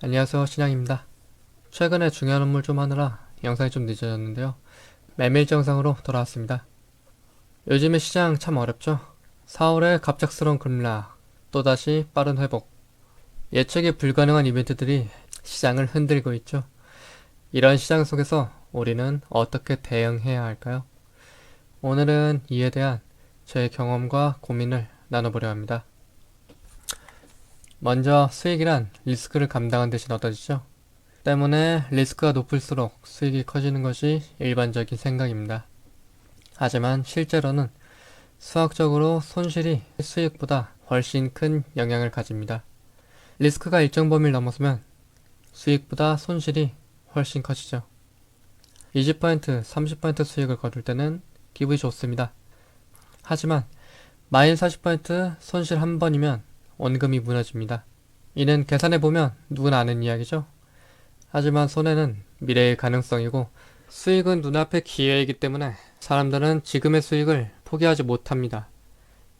안녕하세요, 신양입니다. 최근에 중요한 업무를 좀 하느라 영상이 좀 늦어졌는데요. 매매 일정상으로 돌아왔습니다. 요즘에 시장 참 어렵죠? 4월에 갑작스러운 급락, 또다시 빠른 회복, 예측이 불가능한 이벤트들이 시장을 흔들고 있죠. 이런 시장 속에서 우리는 어떻게 대응해야 할까요? 오늘은 이에 대한 제 경험과 고민을 나눠보려 합니다. 먼저 수익이란 리스크를 감당한 대신 얻어지죠. 때문에 리스크가 높을수록 수익이 커지는 것이 일반적인 생각입니다. 하지만 실제로는 수학적으로 손실이 수익보다 훨씬 큰 영향을 가집니다. 리스크가 일정 범위를 넘어서면 수익보다 손실이 훨씬 커지죠. 20%, 30% 수익을 거둘 때는 기분이 좋습니다. 하지만 마이너스 40% 손실 한 번이면 원금이 무너집니다. 이는 계산해보면 누구나 아는 이야기죠. 하지만 손해는 미래의 가능성이고 수익은 눈앞의 기회이기 때문에 사람들은 지금의 수익을 포기하지 못합니다.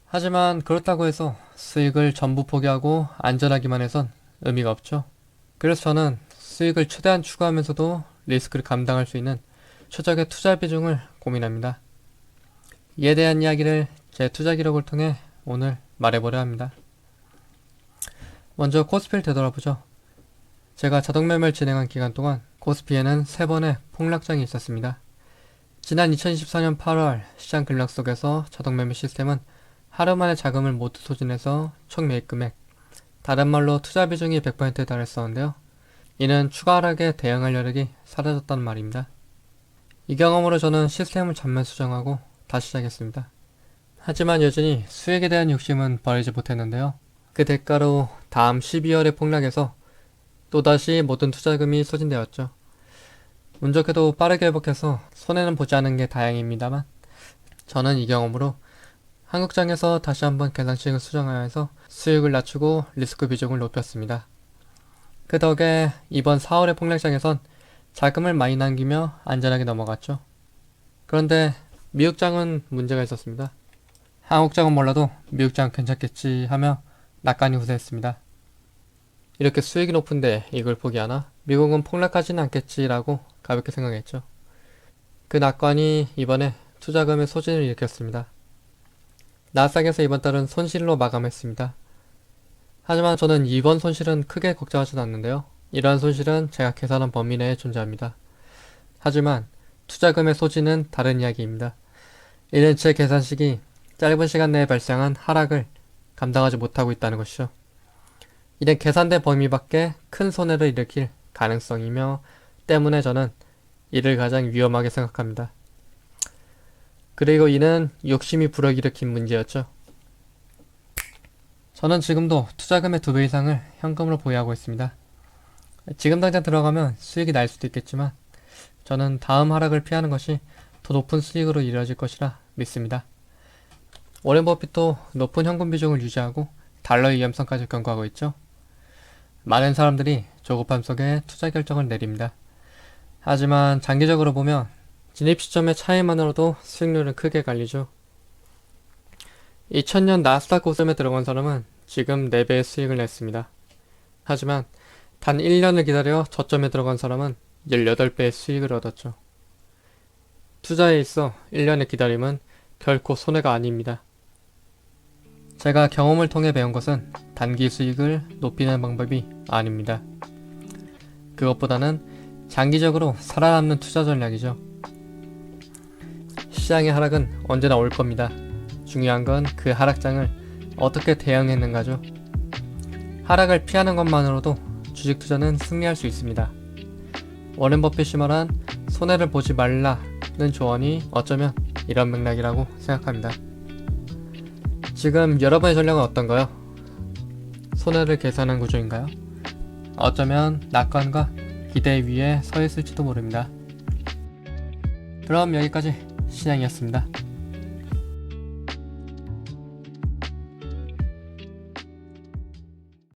하지만 그렇다고 해서 수익을 전부 포기하고 안전하기만 해선 의미가 없죠. 그래서 저는 수익을 최대한 추구하면서도 리스크를 감당할 수 있는 최적의 투자 비중을 고민합니다. 이에 대한 이야기를 제 투자 기록을 통해 오늘 말해보려 합니다. 먼저 코스피를 되돌아보죠. 제가 자동매매를 진행한 기간 동안 코스피에는 3번의 폭락장이 있었습니다. 지난 2024년 8월 시장 급락 속에서 자동매매 시스템은 하루 만에 자금을 모두 소진해서 총 매입 금액, 다른 말로 투자 비중이 100%에 달했었는데요. 이는 추가 하락에 대응할 여력이 사라졌다는 말입니다. 이 경험으로 저는 시스템을 전면 수정하고 다시 시작했습니다. 하지만 여전히 수익에 대한 욕심은 버리지 못했는데요. 그 대가로 다음 12월의 폭락에서 또다시 모든 투자금이 소진되었죠. 운 좋게도 빠르게 회복해서 손해는 보지 않은 게 다행입니다만 저는 이 경험으로 한국장에서 다시 한번 계산식을 수정하여 해서 수익을 낮추고 리스크 비중을 높였습니다. 그 덕에 이번 4월의 폭락장에선 자금을 많이 남기며 안전하게 넘어갔죠. 그런데 미국장은 문제가 있었습니다. 한국장은 몰라도 미국장 괜찮겠지 하며 낙관이 후세했습니다. 이렇게 수익이 높은데 이걸 포기하나? 미국은 폭락하지는 않겠지라고 가볍게 생각했죠. 그 낙관이 이번에 투자금의 소진을 일으켰습니다. 나스닥에서 이번 달은 손실로 마감했습니다. 하지만 저는 이번 손실은 크게 걱정하지는 않는데요. 이러한 손실은 제가 계산한 범위 내에 존재합니다. 하지만 투자금의 소진은 다른 이야기입니다. 이는 제 계산식이 짧은 시간 내에 발생한 하락을 감당하지 못하고 있다는 것이죠. 이는 계산된 범위 밖에 큰 손해를 일으킬 가능성이며 때문에 저는 이를 가장 위험하게 생각합니다. 그리고 이는 욕심이 불어일으킨 문제였죠. 저는 지금도 투자금의 2배 이상을 현금으로 보유하고 있습니다. 지금 당장 들어가면 수익이 날 수도 있겠지만 저는 다음 하락을 피하는 것이 더 높은 수익으로 이루어질 것이라 믿습니다. 워렌 버핏도 높은 현금 비중을 유지하고 달러의 위험성까지 경고하고 있죠. 많은 사람들이 조급함 속에 투자 결정을 내립니다. 하지만 장기적으로 보면 진입 시점의 차이만으로도 수익률은 크게 갈리죠. 2000년 나스닥 고점에 들어간 사람은 지금 4배의 수익을 냈습니다. 하지만 단 1년을 기다려 저점에 들어간 사람은 18배의 수익을 얻었죠. 투자에 있어 1년의 기다림은 결코 손해가 아닙니다. 제가 경험을 통해 배운 것은 단기 수익을 높이는 방법이 아닙니다. 그것보다는 장기적으로 살아남는 투자 전략이죠. 시장의 하락은 언제나 올 겁니다. 중요한 건 그 하락장을 어떻게 대응했는가죠. 하락을 피하는 것만으로도 주식 투자는 승리할 수 있습니다. 워렌 버핏이 말한 손해를 보지 말라는 조언이 어쩌면 이런 맥락이라고 생각합니다. 지금 여러분의 전략은 어떤가요? 손해를 계산한 구조인가요? 어쩌면 낙관과 기대 위에 서 있을지도 모릅니다. 그럼 여기까지 신양이었습니다.